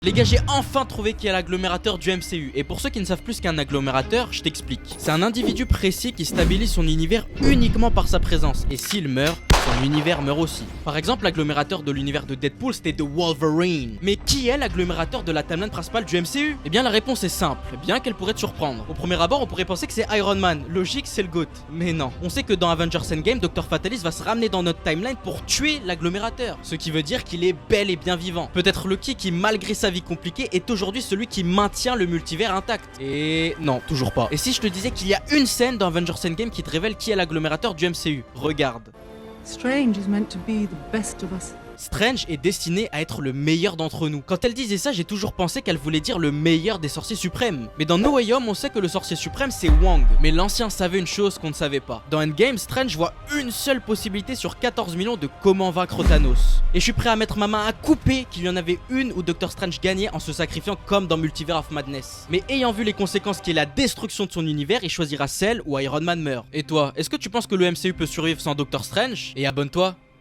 Les gars, j'ai enfin trouvé qui est l'agglomérateur du MCU. Et pour ceux qui ne savent plus ce qu'est un agglomérateur, je t'explique. C'est un individu précis qui stabilise son univers uniquement par sa présence. Et s'il meurt, son univers meurt aussi. Par exemple, l'agglomérateur de l'univers de Deadpool, c'était The Wolverine. Mais qui est l'agglomérateur de la timeline principale du MCU? Eh bien, la réponse est simple, bien qu'elle pourrait te surprendre. Au premier abord, on pourrait penser que c'est Iron Man. Logique, c'est le GOAT. Mais non. On sait que dans Avengers Endgame, Dr. Fatalis va se ramener dans notre timeline pour tuer l'agglomérateur. Ce qui veut dire qu'il est bel et bien vivant. Peut-être Loki qui, malgré sa vie compliquée, est aujourd'hui celui qui maintient le multivers intact. Et non, toujours pas. Et si je te disais qu'il y a une scène dans Avengers Endgame qui te révèle qui est l'agglomérateur du MCU? Regarde. Strange is meant to be the best of us. Strange est destiné à être le meilleur d'entre nous. Quand elle disait ça, j'ai toujours pensé qu'elle voulait dire le meilleur des sorciers suprêmes. Mais dans No Way Home, on sait que le sorcier suprême c'est Wong. Mais l'ancien savait une chose qu'on ne savait pas. Dans Endgame, Strange voit une seule possibilité sur 14 millions de comment vaincre Thanos. Et je suis prêt à mettre ma main à couper qu'il y en avait une où Doctor Strange gagnait en se sacrifiant comme dans Multiverse of Madness. Mais ayant vu les conséquences qui est la destruction de son univers, il choisira celle où Iron Man meurt. Et toi, est-ce que tu penses que le MCU peut survivre sans Doctor Strange? Et abonne-toi.